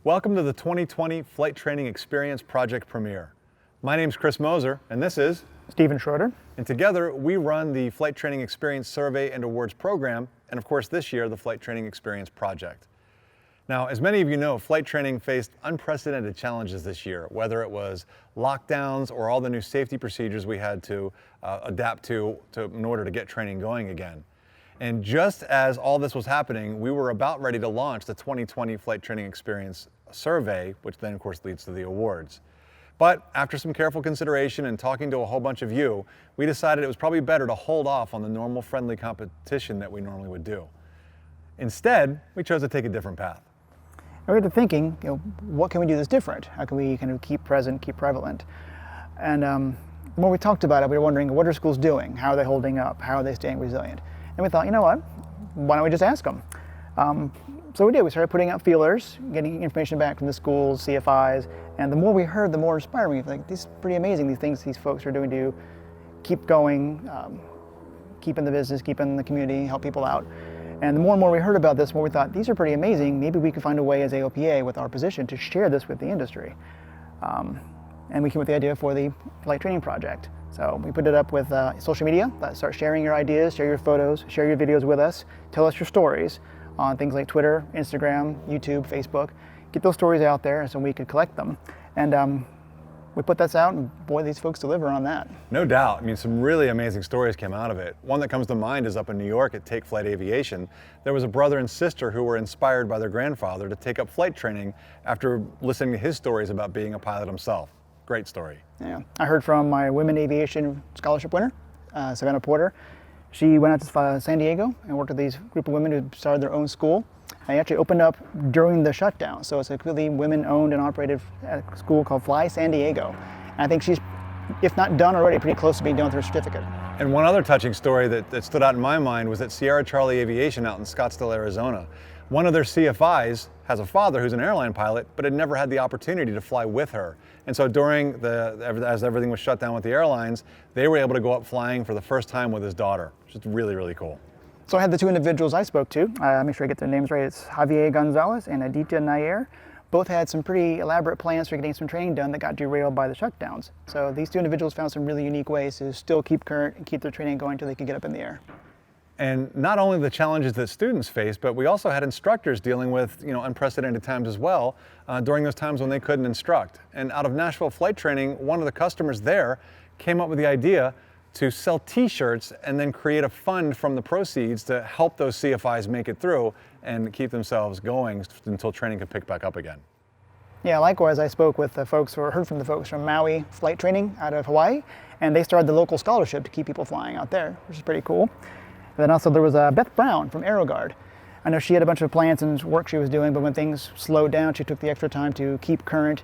Welcome to the 2020 Flight Training Experience Project Premiere. My name is Chris Moser, and this is Stephen Schroeder. And together we run the Flight Training Experience Survey and Awards Program, and of course this year the Flight Training Experience Project. Now, as many of you know, flight training faced unprecedented challenges this year, whether it was lockdowns or all the new safety procedures we had to adapt to in order to get training going again. And just as all this was happening, we were about ready to launch the 2020 Flight Training Experience Survey, which then of course leads to the awards. But after some careful consideration and talking to a whole bunch of you, we decided it was probably better to hold off on the normal friendly competition that we normally would do. Instead, we chose to take a different path. And we got to thinking, what can we do that's different? How can we kind of keep present, keep prevalent? And the more we talked about it, we were wondering, what are schools doing? How are they holding up? How are they staying resilient? And we thought, you know what? Why don't we just ask them? So we did. We started putting out feelers, getting information back from the schools, CFIs, and the more we heard, the more inspiring. We were like, these are pretty amazing, these things these folks are doing to keep going, keep in the business, keep in the community, help people out. And the more and more we heard about this, the more we thought, these are pretty amazing. Maybe we could find a way as AOPA with our position to share this with the industry. And we came with the idea for the Flight Training Project. So we put it up with social media. Start sharing your ideas, share your photos, share your videos with us. Tell us your stories on things like Twitter, Instagram, YouTube, Facebook. Get those stories out there so we could collect them. And we put this out, and boy, these folks deliver on that. No doubt. I mean, some really amazing stories came out of it. One that comes to mind is up in New York at Take Flight Aviation. There was a brother and sister who were inspired by their grandfather to take up flight training after listening to his stories about being a pilot himself. Great story. Yeah, I heard from my Women Aviation Scholarship winner, Savannah Porter. She went out to San Diego and worked with these group of women who started their own school. They actually opened up during the shutdown, so it's a completely women-owned and operated school called Fly San Diego. And I think she's, if not done already, pretty close to being done with her certificate. And one other touching story that stood out in my mind was at Sierra Charlie Aviation out in Scottsdale, Arizona. One of their CFIs has a father who's an airline pilot, but had never had the opportunity to fly with her. And so as everything was shut down with the airlines, they were able to go up flying for the first time with his daughter, which is really, really cool. So I had the two individuals I spoke to, make sure I get their names right, it's Javier Gonzalez and Aditya Nair. Both had some pretty elaborate plans for getting some training done that got derailed by the shutdowns. So these two individuals found some really unique ways to still keep current and keep their training going until they could get up in the air. And not only the challenges that students face, but we also had instructors dealing with unprecedented times as well during those times when they couldn't instruct. And out of Nashville Flight Training, one of the customers there came up with the idea to sell t-shirts and then create a fund from the proceeds to help those CFIs make it through and keep themselves going until training could pick back up again. Yeah, likewise, I spoke with the folks, or heard from the folks from Maui Flight Training out of Hawaii, and they started the local scholarship to keep people flying out there, which is pretty cool. And then also there was Beth Brown from AeroGuard. I know she had a bunch of plans and work she was doing, but when things slowed down, she took the extra time to keep current,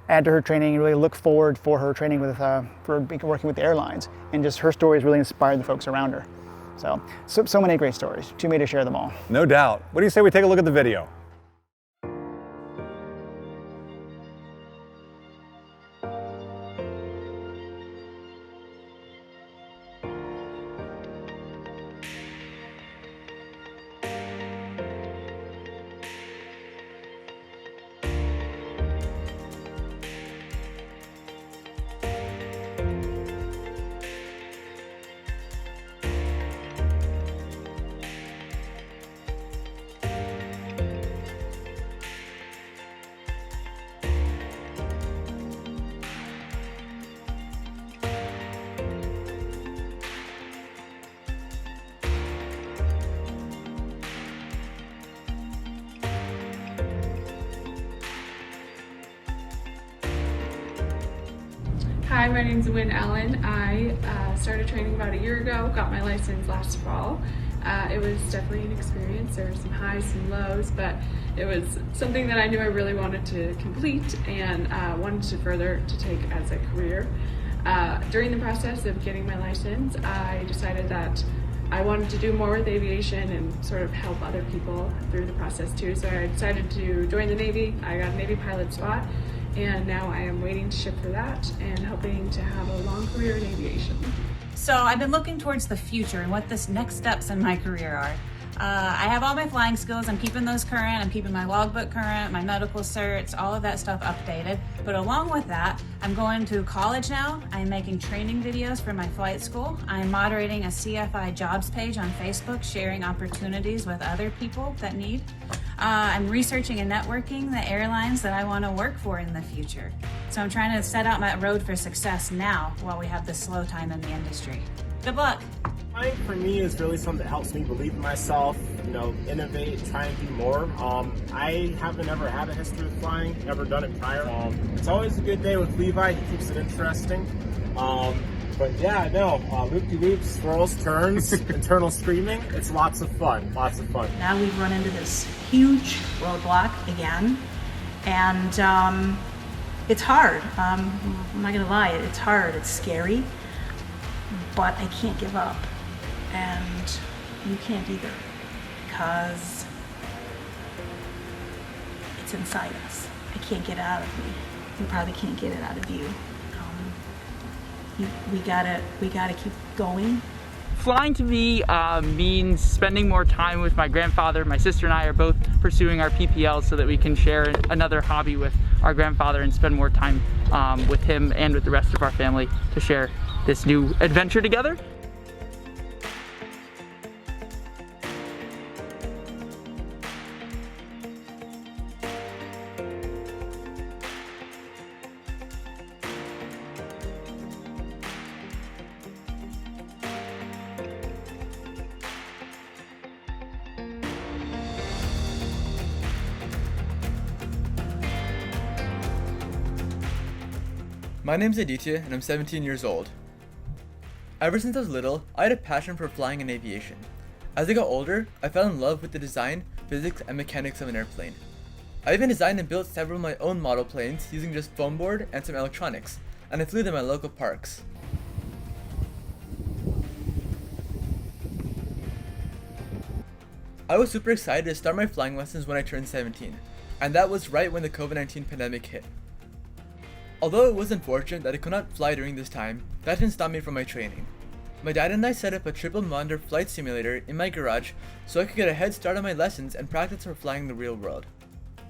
add to her training, and really look forward for her training with for working with the airlines. And just her stories really inspired the folks around her. So many great stories. Too many to share them all. No doubt. What do you say we take a look at the video? Hi, my name is Wynn Allen. I started training about a year ago, got my license last fall. It was definitely an experience. There were some highs, some lows, but it was something that I knew I really wanted to complete and wanted to further to take as a career. During the process of getting my license, I decided that I wanted to do more with aviation and sort of help other people through the process too. So I decided to join the Navy. I got a Navy pilot spot, and now I am waiting to ship for that and hoping to have a long career in aviation. So I've been looking towards the future and what the next steps in my career are. I have all my flying skills. I'm keeping those current. I'm keeping my logbook current, my medical certs, all of that stuff updated. But along with that, I'm going to college now. I'm making training videos for my flight school. I'm moderating a CFI jobs page on Facebook, sharing opportunities with other people that need. I'm researching and networking the airlines that I want to work for in the future. So I'm trying to set out my road for success now while we have this slow time in the industry. Good luck. Flying for me is really something that helps me believe in myself, innovate, try and do more. I haven't ever had a history of flying, never done it prior. It's always a good day with Levi, he keeps it interesting. But yeah, no, loop-de-loops, swirls, turns, internal screaming, it's lots of fun. Now we've run into this huge roadblock again, and it's hard. I'm not gonna lie, it's hard, it's scary, but I can't give up. And you can't either, because it's inside us. I can't get it out of me. You probably can't get it out of you. We gotta keep going. Flying to me means spending more time with my grandfather. My sister and I are both pursuing our PPL so that we can share another hobby with our grandfather and spend more time with him and with the rest of our family to share this new adventure together. My name's Aditya and I'm 17 years old. Ever since I was little, I had a passion for flying and aviation. As I got older, I fell in love with the design, physics, and mechanics of an airplane. I even designed and built several of my own model planes using just foam board and some electronics, and I flew them at local parks. I was super excited to start my flying lessons when I turned 17, and that was right when the COVID-19 pandemic hit. Although it was unfortunate that I could not fly during this time, that didn't stop me from my training. My dad and I set up a triple monitor flight simulator in my garage so I could get a head start on my lessons and practice for flying in the real world.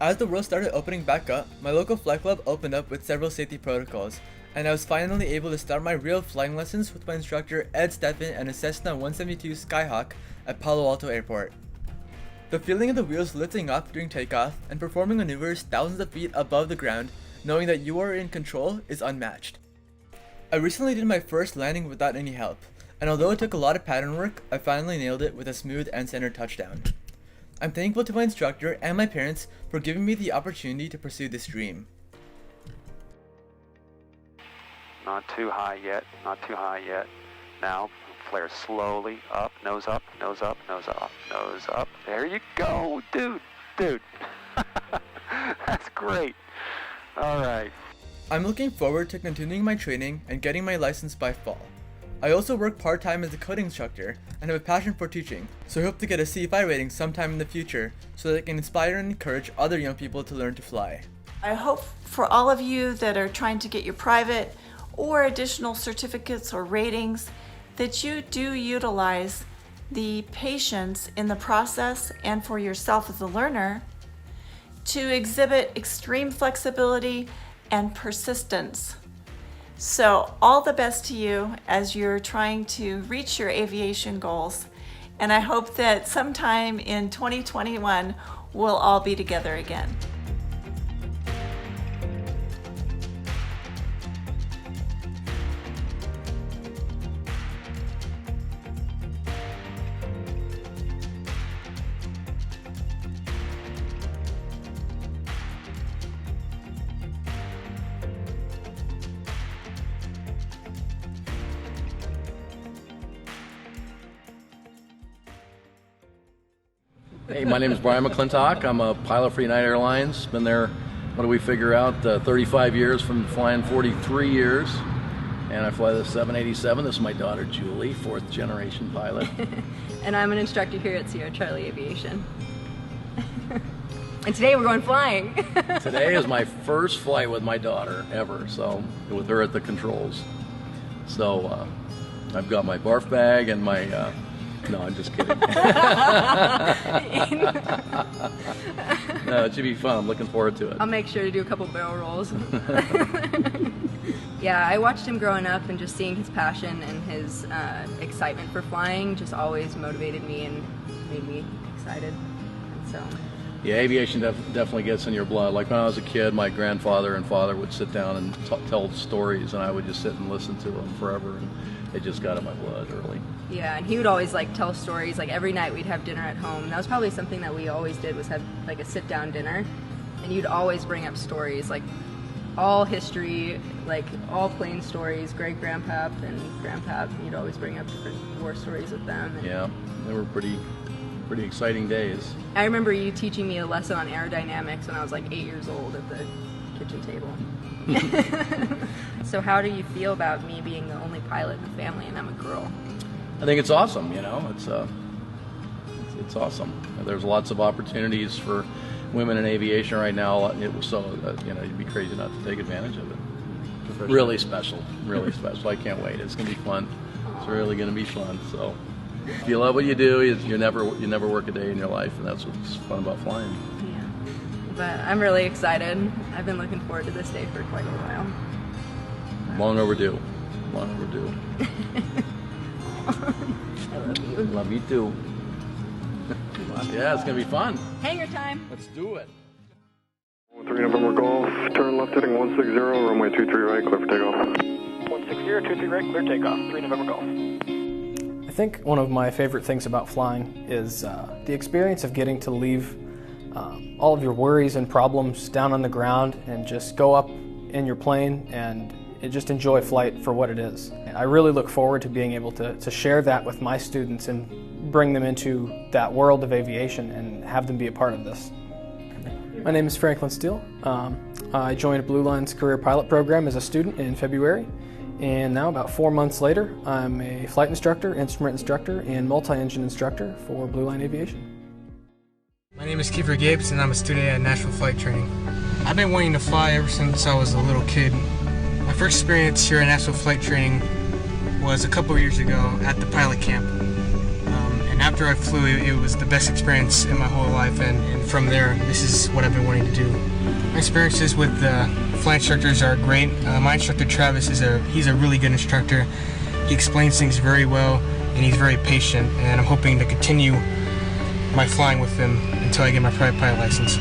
As the world started opening back up, my local flight club opened up with several safety protocols, and I was finally able to start my real flying lessons with my instructor Ed Steffen and a Cessna 172 Skyhawk at Palo Alto Airport. The feeling of the wheels lifting off during takeoff and performing maneuvers thousands of feet above the ground, knowing that you are in control, is unmatched. I recently did my first landing without any help, and although it took a lot of pattern work, I finally nailed it with a smooth and centered touchdown. I'm thankful to my instructor and my parents for giving me the opportunity to pursue this dream. Not too high yet, not too high yet. Now, flare slowly up, nose up, nose up, nose up, nose up. There you go, dude. That's great. All right. I'm looking forward to continuing my training and getting my license by fall. I also work part-time as a coding instructor and have a passion for teaching, so I hope to get a CFI rating sometime in the future so that I can inspire and encourage other young people to learn to fly. I hope for all of you that are trying to get your private or additional certificates or ratings that you do utilize the patience in the process and for yourself as a learner to exhibit extreme flexibility and persistence. So all the best to you as you're trying to reach your aviation goals. And I hope that sometime in 2021, we'll all be together again. Hey, my name is Brian McClintock. I'm a pilot for United Airlines. Been there, what do we figure out, 35 years from flying 43 years. And I fly the 787. This is my daughter, Julie, fourth generation pilot. And I'm an instructor here at Sierra Charlie Aviation. And today we're going flying. Today is my first flight with my daughter ever, so with her at the controls. So I've got my barf bag and my No, I'm just kidding. No, it should be fun. I'm looking forward to it. I'll make sure to do a couple barrel rolls. Yeah, I watched him growing up, and just seeing his passion and his excitement for flying just always motivated me and made me excited. So. Yeah, aviation definitely gets in your blood. Like when I was a kid, my grandfather and father would sit down and tell stories, and I would just sit and listen to them forever, and it just got in my blood early. Yeah, and he would always like tell stories. Like every night we'd have dinner at home. That was probably something that we always did, was have like a sit-down dinner, and you'd always bring up stories, like all history, like all plane stories, great-grandpap and grandpap. You'd always bring up different war stories with them. And yeah, they were pretty exciting days. I remember you teaching me a lesson on aerodynamics when I was like 8 years old at the kitchen table. So how do you feel about me being the only pilot in the family and I'm a girl? I think it's awesome, you know, it's awesome. There's lots of opportunities for women in aviation right now, you know, you'd be crazy not to take advantage of it. Really special, really special. I can't wait. It's going to be fun. It's really going to be fun. So if you love what you do, you never work a day in your life, and that's what's fun about flying. Yeah, but I'm really excited. I've been looking forward to this day for quite a while. Long overdue. Long overdue. I love you. Love you too. Yeah, it's going to be fun. Hangar time. Let's do it. 3 November Golf, turn left heading 160, runway 23 right, clear for takeoff. 160, 23 right, clear takeoff, 3 November Golf. I think one of my favorite things about flying is the experience of getting to leave all of your worries and problems down on the ground and just go up in your plane and just enjoy flight for what it is. I really look forward to being able to share that with my students and bring them into that world of aviation and have them be a part of this. My name is Franklin Steele. I joined Blue Line's career pilot program as a student in February, and now about 4 months later, I'm a flight instructor, instrument instructor, and multi-engine instructor for Blue Line Aviation. My name is Kiefer Gapes, and I'm a student at National Flight Training. I've been wanting to fly ever since I was a little kid. My first experience here at National Flight Training was a couple years ago at the pilot camp. And after I flew, it was the best experience in my whole life, and from there, this is what I've been wanting to do. My experiences with the flight instructors are great. My instructor Travis he's a really good instructor. He explains things very well, and he's very patient, and I'm hoping to continue my flying with him until I get my private pilot license.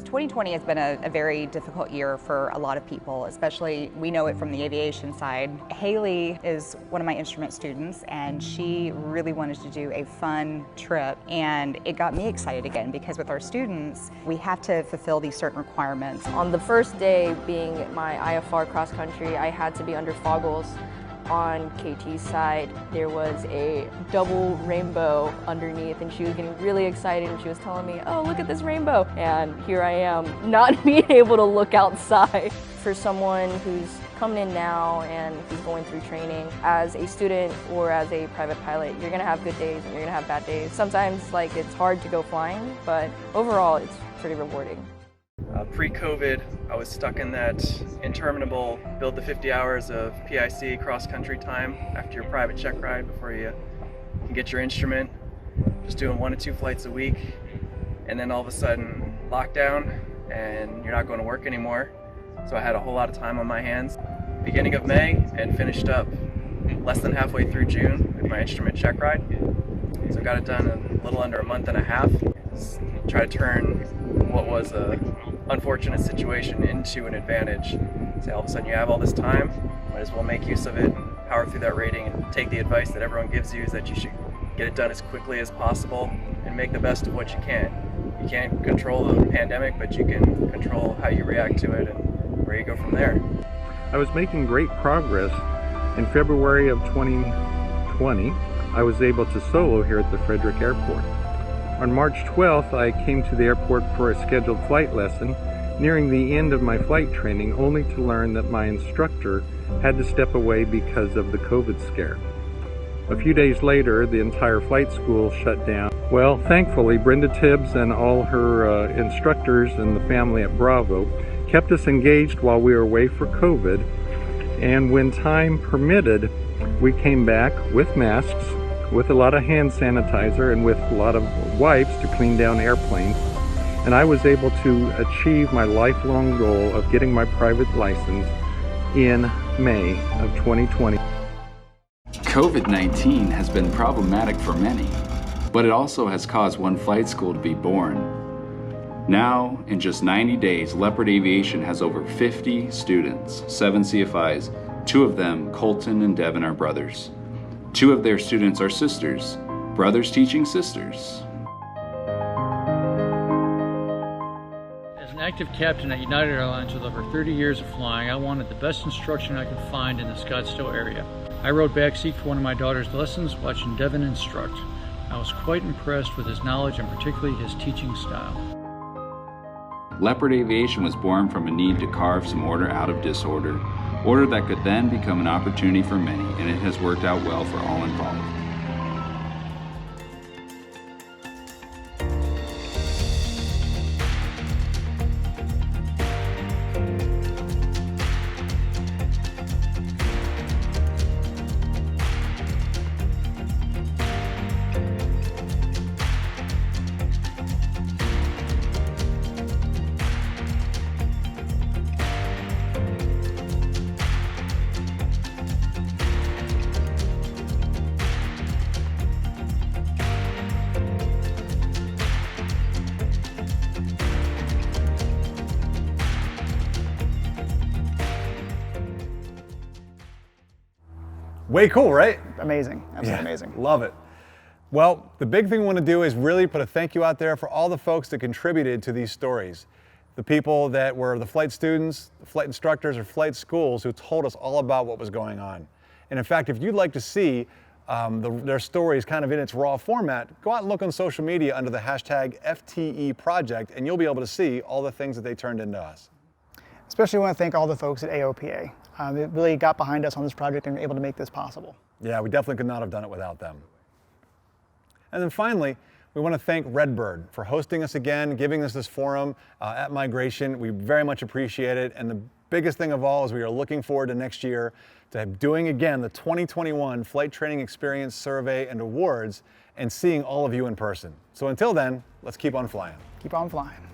2020 has been a very difficult year for a lot of people, especially we know it from the aviation side. Haley is one of my instrument students, and she really wanted to do a fun trip, and it got me excited again because with our students, we have to fulfill these certain requirements. On the first day being my IFR cross country, I had to be under foggles. On KT's side, there was a double rainbow underneath, and she was getting really excited, and she was telling me, oh, look at this rainbow. And here I am, not being able to look outside. For someone who's coming in now and who's going through training, as a student or as a private pilot, you're gonna have good days and you're gonna have bad days. Sometimes it's hard to go flying, but overall it's pretty rewarding. Pre-COVID, I was stuck in that interminable build the 50 hours of PIC cross-country time after your private check ride before you can get your instrument, just doing 1 to 2 flights a week, and then all of a sudden lockdown and you're not going to work anymore. So I had a whole lot of time on my hands. Beginning of May, and finished up less than halfway through June with my instrument check ride. So I got it done in a little under a month and a half. Try to turn what was a unfortunate situation into an advantage. Say all of a sudden you have all this time, might as well make use of it and power through that rating and take the advice that everyone gives you is that you should get it done as quickly as possible and make the best of what you can. You can't control the pandemic, but you can control how you react to it and where you go from there. I was making great progress. In February of 2020, I was able to solo here at the Frederick Airport. On March 12th, I came to the airport for a scheduled flight lesson, nearing the end of my flight training, only to learn that my instructor had to step away because of the COVID scare. A few days later, the entire flight school shut down. Well, thankfully, Brenda Tibbs and all her instructors and the family at Bravo kept us engaged while we were away for COVID, and when time permitted, we came back with masks, with a lot of hand sanitizer and with a lot of wipes to clean down airplanes. And I was able to achieve my lifelong goal of getting my private license in May of 2020. COVID-19 has been problematic for many, but it also has caused one flight school to be born. Now, in just 90 days, Leopard Aviation has over 50 students, 7 CFIs. 2 of them, Colton and Devin, are brothers. 2 of their students are sisters, brothers teaching sisters. As an active captain at United Airlines with over 30 years of flying, I wanted the best instruction I could find in the Scottsdale area. I rode backseat for one of my daughter's lessons, watching Devin instruct. I was quite impressed with his knowledge and particularly his teaching style. Leopard Aviation was born from a need to carve some order out of disorder, order that could then become an opportunity for many, and it has worked out well for all involved. Way cool, right? Amazing, absolutely amazing. Love it. Well, the big thing we want to do is really put a thank you out there for all the folks that contributed to these stories. The people that were the flight students, the flight instructors, or flight schools who told us all about what was going on. And in fact, if you'd like to see their stories kind of in its raw format, go out and look on social media under the hashtag FTE Project, and you'll be able to see all the things that they turned into us. Especially want to thank all the folks at AOPA. They really got behind us on this project and were able to make this possible. Yeah, we definitely could not have done it without them. And then finally, we want to thank Redbird for hosting us again, giving us this forum at Migration. We very much appreciate it. And the biggest thing of all is we are looking forward to next year to doing again the 2021 Flight Training Experience Survey and Awards and seeing all of you in person. So until then, let's keep on flying. Keep on flying.